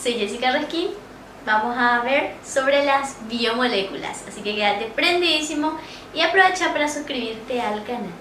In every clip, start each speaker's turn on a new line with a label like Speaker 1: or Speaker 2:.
Speaker 1: soy Jessica Resquín. Vamos a ver sobre las biomoléculas, así que quédate prendidísimo y aprovecha para suscribirte al canal.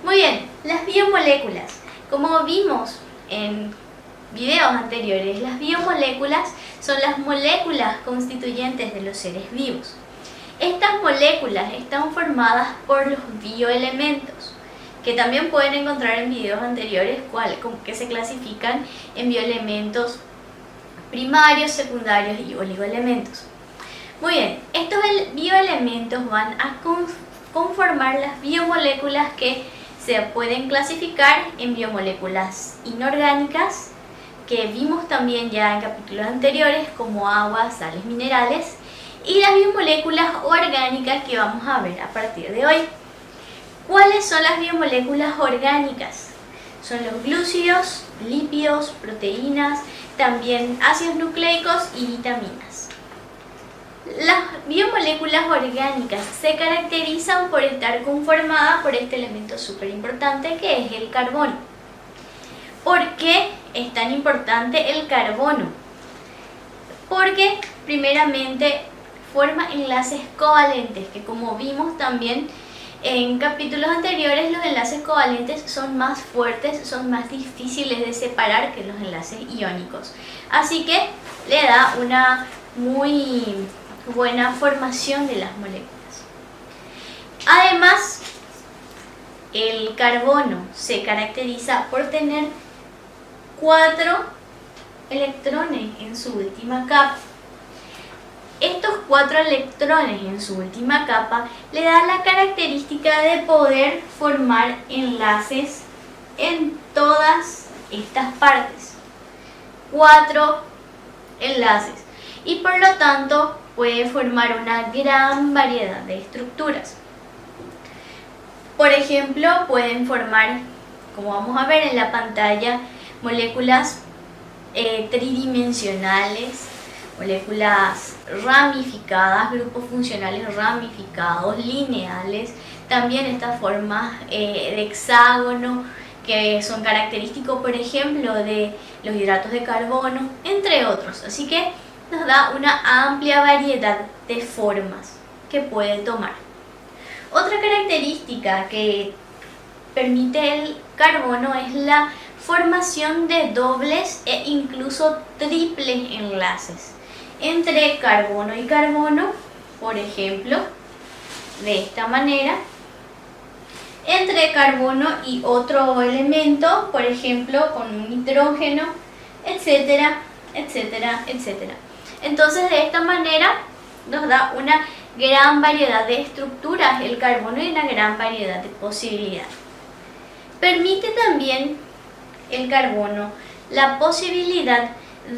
Speaker 1: Muy bien, las biomoléculas. Como vimos en videos anteriores, las biomoléculas son las moléculas constituyentes de los seres vivos. Estas moléculas están formadas por los bioelementos, que también pueden encontrar en videos anteriores que se clasifican en bioelementos primarios, secundarios y oligoelementos. Muy bien, estos bioelementos van a conformar las biomoléculas que se pueden clasificar en biomoléculas inorgánicas, que vimos también ya en capítulos anteriores, como agua, sales minerales, y las biomoléculas orgánicas que vamos a ver a partir de hoy. ¿Cuáles son las biomoléculas orgánicas? Son los glúcidos, lípidos, proteínas, también ácidos nucleicos y vitaminas. Las biomoléculas orgánicas se caracterizan por estar conformadas por este elemento súper importante que es el carbono. ¿Por qué es tan importante el carbono? Porque primeramente forma enlaces covalentes, que como vimos también en capítulos anteriores, los enlaces covalentes son más fuertes, son más difíciles de separar que los enlaces iónicos. Así que le da una muy buena formación de las moléculas. Además, el carbono se caracteriza por tener 4 electrones en su última capa. Estos 4 electrones en su última capa le dan la característica de poder formar enlaces en todas estas partes. 4 enlaces. Y por lo tanto puede formar una gran variedad de estructuras. Por ejemplo, pueden formar, como vamos a ver en la pantalla, moléculas tridimensionales, moléculas ramificadas, grupos funcionales ramificados, lineales, también estas formas de hexágono que son característicos, por ejemplo, de los hidratos de carbono, entre otros. Así que nos da una amplia variedad de formas que puede tomar. Otra característica que permite el carbono es la formación de dobles e incluso triples enlaces entre carbono y carbono, por ejemplo, de esta manera, entre carbono y otro elemento, por ejemplo, con un nitrógeno, etcétera, etcétera, etcétera. Entonces, de esta manera nos da una gran variedad de estructuras el carbono y una gran variedad de posibilidades. Permite también el carbono la posibilidad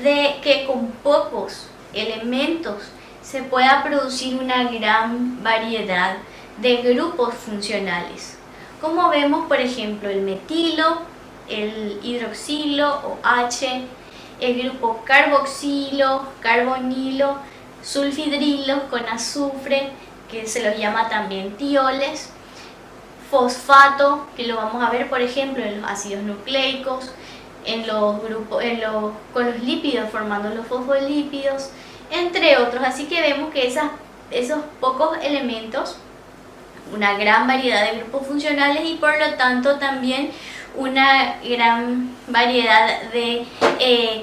Speaker 1: de que con pocos elementos se pueda producir una gran variedad de grupos funcionales, como vemos, por ejemplo, el metilo, el hidroxilo o H, el grupo carboxilo, carbonilo, sulfidrilos con azufre, que se los llama también tioles, fosfato, que lo vamos a ver, por ejemplo, en los ácidos nucleicos, con los lípidos formando los fosfolípidos, entre otros. Así que vemos que esos pocos elementos, una gran variedad de grupos funcionales y por lo tanto también una gran variedad de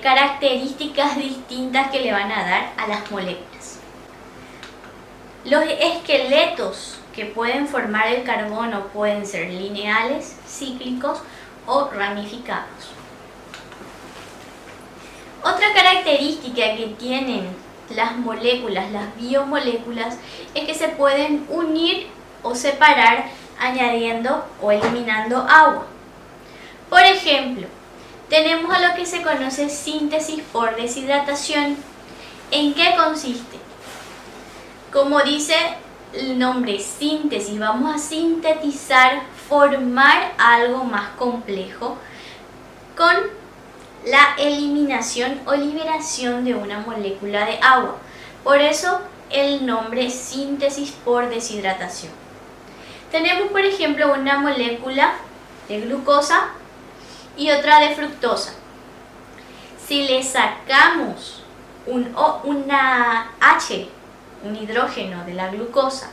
Speaker 1: características distintas que le van a dar a las moléculas. Los esqueletos que pueden formar el carbono pueden ser lineales, cíclicos o ramificados. Otra característica que tienen las moléculas, las biomoléculas, es que se pueden unir o separar añadiendo o eliminando agua. Por ejemplo, tenemos a lo que se conoce síntesis por deshidratación. ¿En qué consiste? Como dice el nombre, síntesis, vamos a sintetizar, formar algo más complejo con la eliminación o liberación de una molécula de agua. Por eso el nombre síntesis por deshidratación. Tenemos, por ejemplo, una molécula de glucosa y otra de fructosa. Si le sacamos una H, un hidrógeno de la glucosa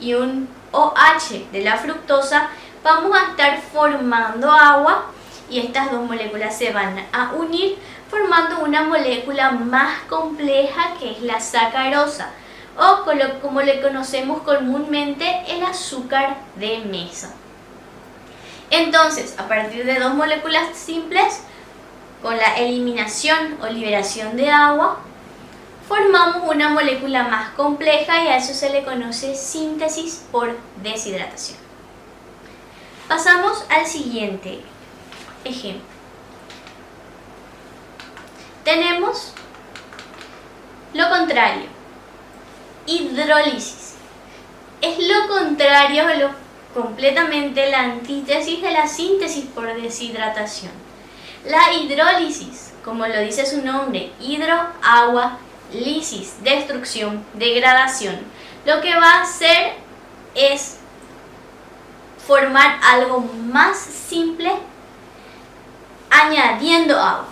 Speaker 1: y un OH de la fructosa, vamos a estar formando agua y estas dos moléculas se van a unir formando una molécula más compleja que es la sacarosa o como le conocemos comúnmente el azúcar de mesa. Entonces, a partir de dos moléculas simples, con la eliminación o liberación de agua, formamos una molécula más compleja y a eso se le conoce síntesis por deshidratación. Pasamos al siguiente ejemplo. Tenemos lo contrario, hidrólisis. Es lo contrario, completamente la antítesis de la síntesis por deshidratación. La hidrólisis, como lo dice su nombre, hidro, agua, lisis, destrucción, degradación. Lo que va a hacer es formar algo más simple añadiendo agua.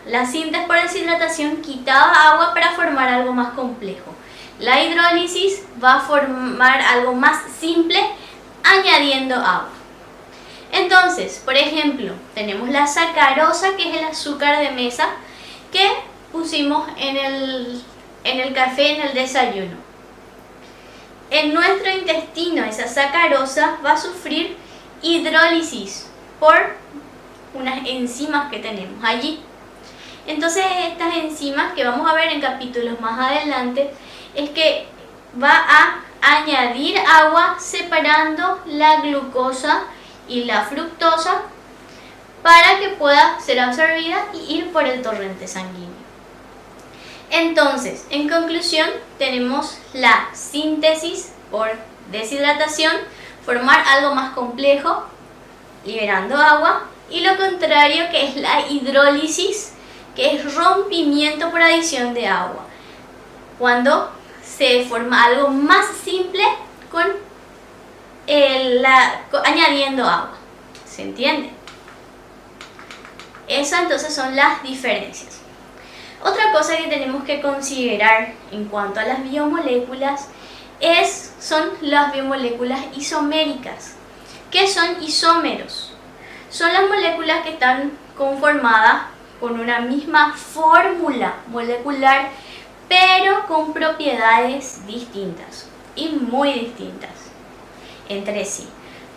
Speaker 1: La síntesis por deshidratación quitaba agua para formar algo más complejo. La hidrólisis va a formar algo más simple añadiendo agua. Entonces, por ejemplo, tenemos la sacarosa, que es el azúcar de mesa que pusimos en el café, en el desayuno. En nuestro intestino esa sacarosa va a sufrir hidrólisis por unas enzimas que tenemos allí. Entonces estas enzimas que vamos a ver en capítulos más adelante es que va a añadir agua separando la glucosa y la fructosa para que pueda ser absorbida y ir por el torrente sanguíneo. Entonces, en conclusión, tenemos la síntesis por deshidratación, formar algo más complejo, liberando agua, y lo contrario, que es la hidrólisis, que es rompimiento por adición de agua, cuando se forma algo más simple añadiendo agua. ¿Se entiende? Esas entonces son las diferencias. Otra cosa que tenemos que considerar en cuanto a las biomoléculas son las biomoléculas isoméricas. ¿Qué son isómeros? Son las moléculas que están conformadas con una misma fórmula molecular, pero con propiedades distintas y muy distintas entre sí.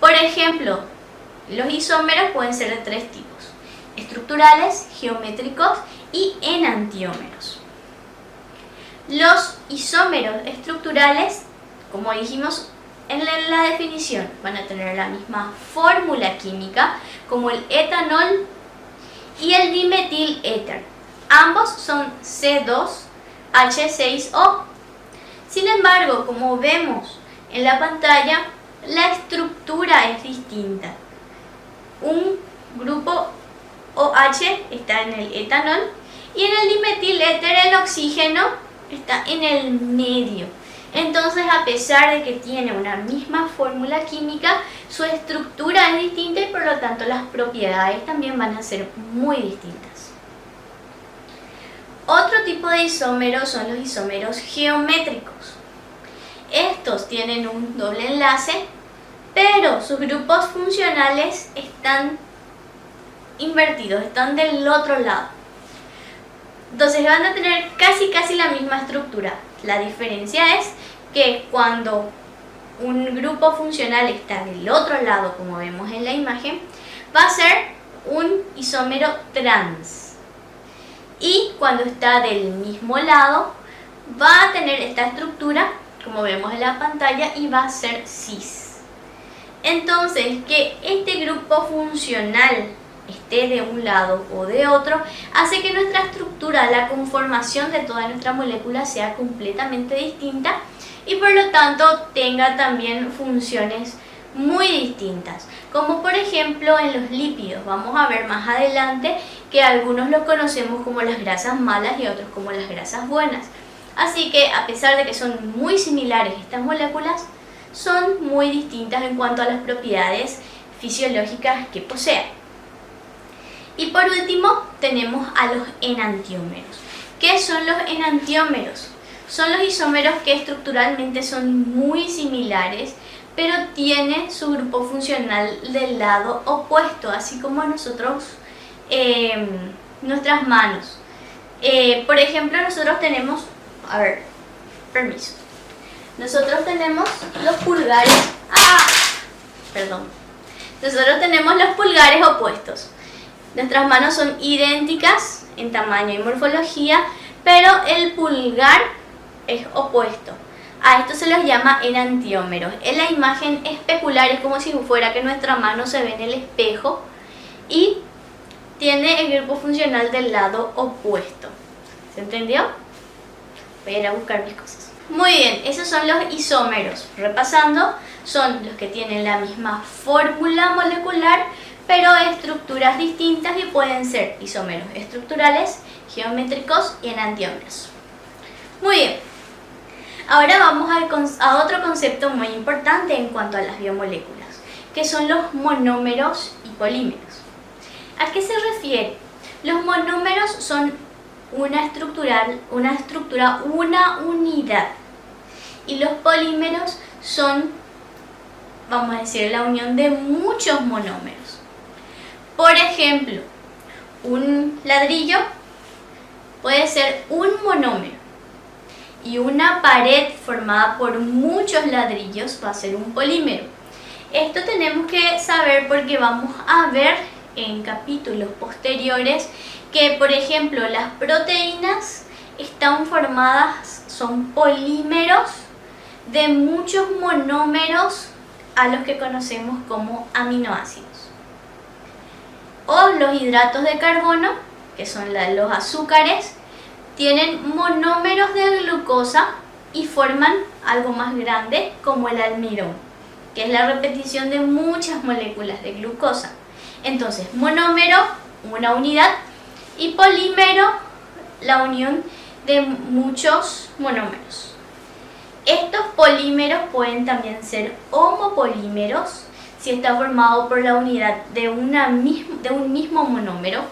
Speaker 1: Por ejemplo, los isómeros pueden ser de tres tipos: estructurales, geométricos y enantiómeros. Los isómeros estructurales, como dijimos en la definición, van a tener la misma fórmula química como el etanol y el dimetiléter. Ambos son C2H6O. Sin embargo, como vemos en la pantalla, la estructura es distinta. Un grupo OH está en el etanol y en el dimetiléter el oxígeno está en el medio. Entonces, a pesar de que tiene una misma fórmula química, su estructura es distinta y por lo tanto las propiedades también van a ser muy distintas. Otro tipo de isómeros son los isómeros geométricos. Estos tienen un doble enlace, pero sus grupos funcionales están invertidos, están del otro lado. Entonces van a tener casi la misma estructura. La diferencia es que cuando un grupo funcional está del otro lado, como vemos en la imagen, va a ser un isómero trans. Y cuando está del mismo lado, va a tener esta estructura, como vemos en la pantalla, y va a ser cis. Entonces, que este grupo funcional esté de un lado o de otro, hace que nuestra estructura, la conformación de toda nuestra molécula sea completamente distinta y por lo tanto tenga también funciones muy distintas, como por ejemplo en los lípidos. Vamos a ver más adelante que algunos lo conocemos como las grasas malas y otros como las grasas buenas. Así que a pesar de que son muy similares estas moléculas, son muy distintas en cuanto a las propiedades fisiológicas que poseen. Y por último tenemos a los enantiómeros. ¿Qué son los enantiómeros? Son los isómeros que estructuralmente son muy similares, pero tienen su grupo funcional del lado opuesto, así como nosotros, nuestras manos. Por ejemplo, nosotros tenemos, nosotros tenemos los pulgares, nosotros tenemos los pulgares opuestos. Nuestras manos son idénticas en tamaño y morfología, pero el pulgar es opuesto. A esto se los llama enantiómeros. En la imagen especular es como si fuera que nuestra mano se ve en el espejo y tiene el grupo funcional del lado opuesto. ¿Se entendió? Voy a ir a buscar mis cosas. Muy bien, esos son los isómeros. Repasando, son los que tienen la misma fórmula molecular, pero estructuras distintas y pueden ser isómeros estructurales, geométricos y enantiómeros. Muy bien. Ahora vamos a otro concepto muy importante en cuanto a las biomoléculas, que son los monómeros y polímeros. ¿A qué se refiere? Los monómeros son una unidad, y los polímeros son, vamos a decir, la unión de muchos monómeros. Por ejemplo, un ladrillo puede ser un monómero y una pared formada por muchos ladrillos va a ser un polímero. Esto tenemos que saber porque vamos a ver en capítulos posteriores que, por ejemplo, las proteínas están formadas, son polímeros de muchos monómeros a los que conocemos como aminoácidos. O los hidratos de carbono, que son los azúcares, tienen monómeros de glucosa y forman algo más grande como el almidón, que es la repetición de muchas moléculas de glucosa. Entonces, monómero, una unidad, y polímero, la unión de muchos monómeros. Estos polímeros pueden también ser homopolímeros si está formado por la unidad de un mismo monómero.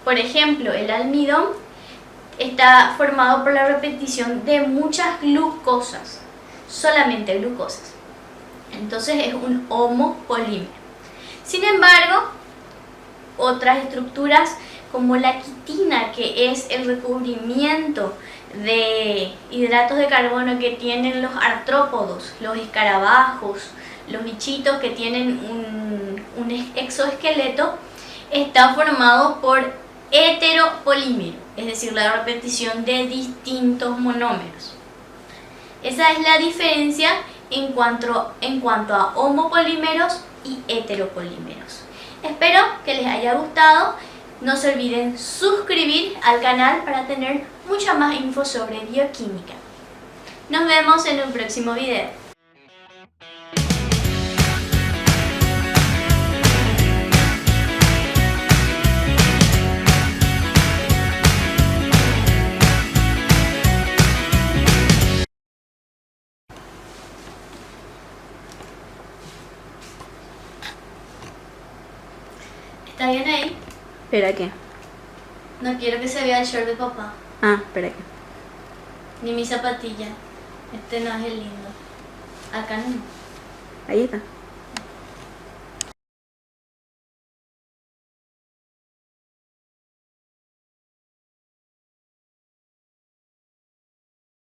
Speaker 1: Por ejemplo, el almidón está formado por la repetición de muchas glucosas, solamente glucosas. Entonces es un homopolímero. Sin embargo, otras estructuras como la quitina, que es el recubrimiento de hidratos de carbono que tienen los artrópodos, los escarabajos, los bichitos que tienen un exoesqueleto, está formado por heteropolímero, es decir, la repetición de distintos monómeros. Esa es la diferencia en cuanto a homopolímeros y heteropolímeros. Espero que les haya gustado. No se olviden suscribir al canal para tener mucha más info sobre bioquímica. Nos vemos en un próximo video. ¿Está bien ahí?
Speaker 2: ¿Espera qué?
Speaker 1: No quiero que se vea el short de papá.
Speaker 2: Espera qué.
Speaker 1: Ni mi zapatilla. Este no es el lindo. Acá no.
Speaker 2: Ahí está.